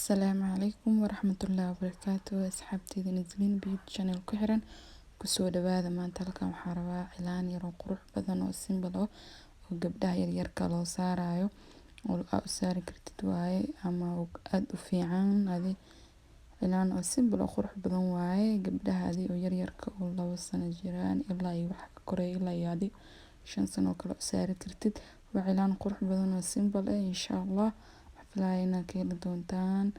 Asalaamu calaykum waraxmatullaahi wabarakaatuh asxaabteyda Nazlin Beauty Channel ku xiran kusoo dhawaada. maanta halkan waxaan rabaa cilaan yar oo qurux badan oo simple oo gabdhaha yaryarka loo saarayo oo aad u saari kartid waaye ama aad u fiican cilaan oo simple oo qurux badan waaye gabdhaha oo yaryarka oo 2 sano jiraan ilaa iyo wax ka koreeyo ilaa iyo 5 sano oo kale u saari kartid. waa cilaan qurux badan oo simple insha Allah filayna ka heli doontaan.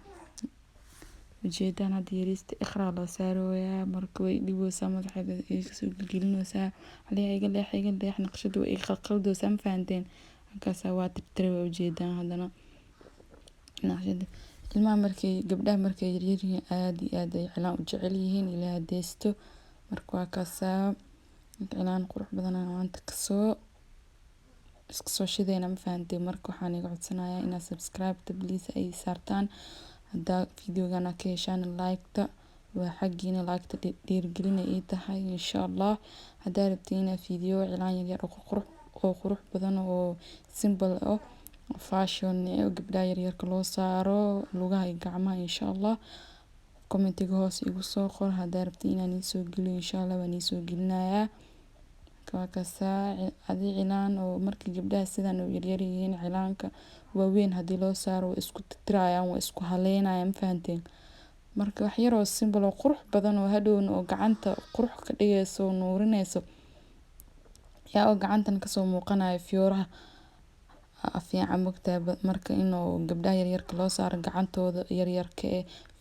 ujeedaan hadda yariista ikhra loo saarooyaa marka way dhiboosaa madaxeeda ay kasoo gelgelinaysaa iga leex naqshadu way qalqaldoosaa ma fahanteen halkaas waa tirtire way ujeedaan haddana naqshada ilmaha markay gabdhaha markay yaryar yihiin aad iyo aad ay cilaan u jecel yihiin ilaa deesto marka waa kaasaa cilaan qurux badan maanta iska soo shidayna ma fahanteen marka waxaan iga codsanayaa inaad subscribe please ay saartaan hadda videogana ka heshaan like-ta waa xaqiina like-ta dhiirigelin ay tahay insha Allah. haddaad rabtiin video cilaan yar oo qurux badan oo simple oo fashion oo gabdhaha yaryarka loo saaro lugaha iyo gacmaha insha Allah commentiga hoos igu soo qor haddaad rabtiin inaan soo geliyo insha Allah waan soo gelinayaa. cilaan oo markii gabdhaha sidan u yaryar yihiin cilaanka waaweyn hadii loo saaro way isku tirtirayaan way isku haleynayaan ma fahanteen marka wax yar oo simple oo qurux badan oo hadhowna oo gacanta qurux ka dhigayso nuurinayso yaa oo gacantan ka soo muuqanayo fiyooraha fiican mogtaa marka inuu gabdhaha yaryarka loo saaro gacantooda yaryarka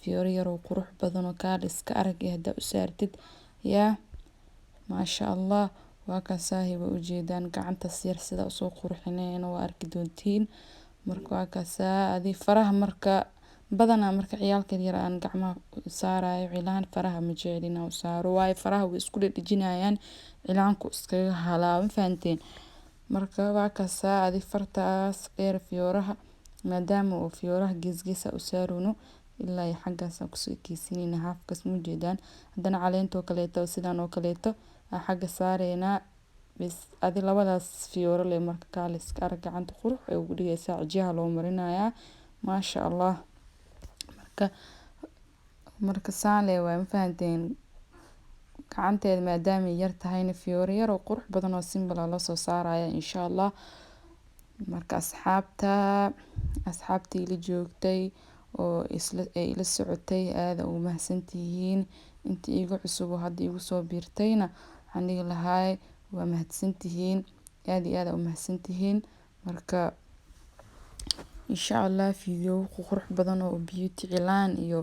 fiyooro yar oo qurux badan oo kaal iska arag hadda u saartid yaa maasha Allah waa ka saahiba ujeedaan gacanta yar sida soo qurxinayna waa arki doontiin marka waa ka saadi faraha marka badana marka ciyaalka yar aan gacmaha saarayo cilaan faraha ma jecelina u saaro way faraha way isku dhijinayaan cilaanku iskaga halaaw fahanteen marka waa ka saadi fartaas dheer fiyooraha maadaama oo fiyooraha geesgeesa u saaruno ilaa ay xaggaas ku soo kiisinina halkaas ma jeedaan haddana caleento kaleeto sidaan oo kaleeto xagga saareyna bis labadaas fiyooro leh marka kaal iska arag gacanta qurux ay ugu dhigaysaa cijiyaha loo marinayaa maasha Allah marka saan leh waa ma fahanteen gacanteeda maadaama yar tahayna fiyooro yar oo qurux badan oo simple la soo saaraya insha Allah. marka asxaabtii la joogtay oo ila socotay aad u mahadsantihiin intii igu cusub hadda igu soo biirtayna waxaan dhihi lahaa waa mahadsantihiin aad iyo aad u mahadsantihiin marka insha Allah video qurux badan oo beauty cilaan iyo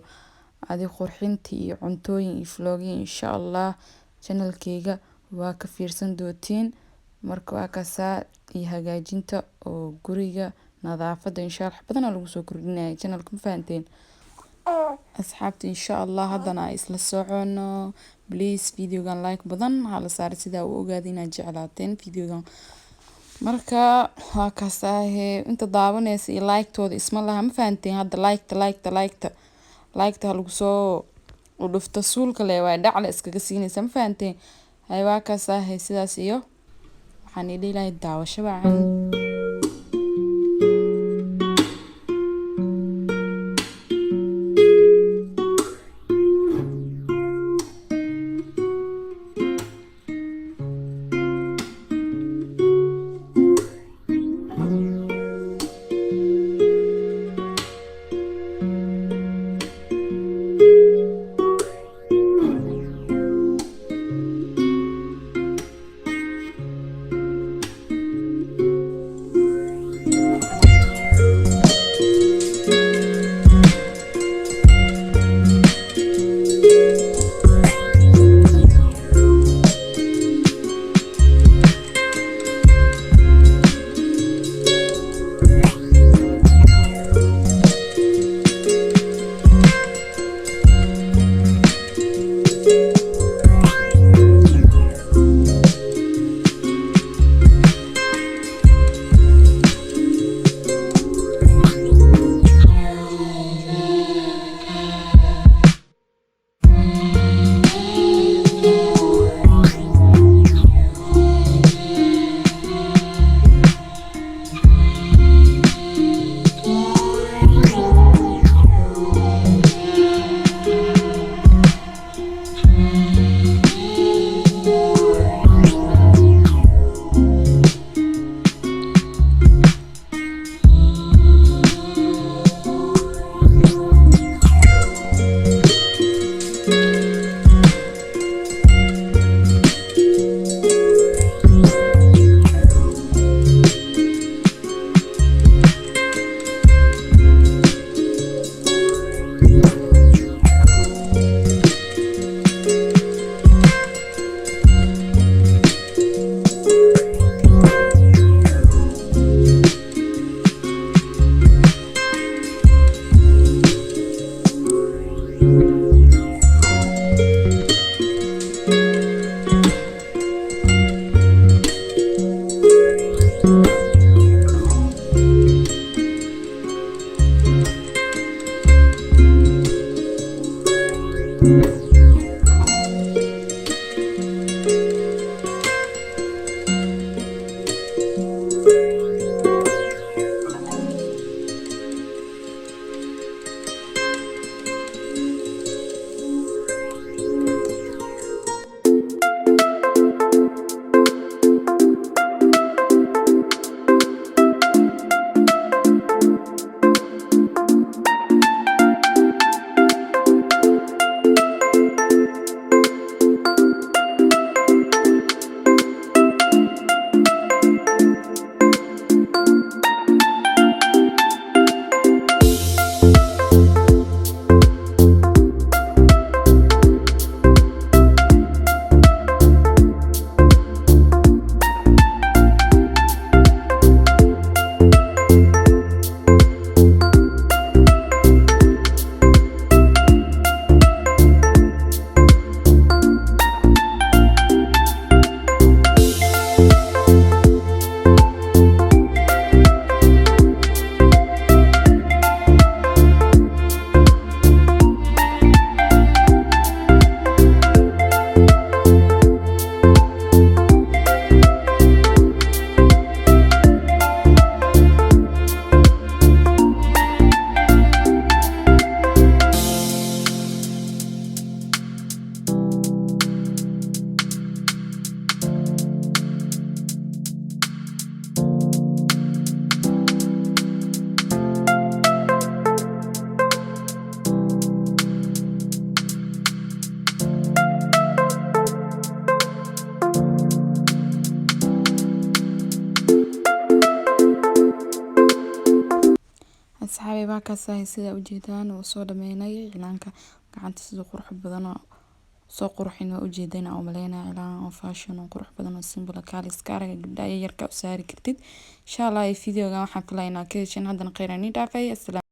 qurxintii iyo cuntooyin iyo vlogin insha Allah channelkayga waa ka fiirsan doontiin marka waa ka iyo hagaajinta oo guriga nadaafada insha Allah badan lagu soo kordhinayo channelka ma fahanteen asxaabta insha Allah haddana isla socono please videogan like badan hala saar sida uu ogaado inaad jeclaateen videogan marka waa ka inta daawanaysa iyo like-tooda isma laha ma fahanteen hadda like-ta lagu soo dhufto suulka leh waa dhacle iskaga siinaysa ma fahanteen hay waa ka sidaas iyo waxaan ilaahay daawasho wacan. asxaabay baa kaasahay sida ujeedaan oo soo dhameynay cilaanka gacanta sida qurux badan oo soo qurxin waa ujeedana oo maleynaa cilaan oo fashion oo qurux badan oo simple kaalis kaaraga gabdhaha yarka u saari kartid insha Allah videoga waxaan filaynaa ka heshin haddana khayr aan dhaafay.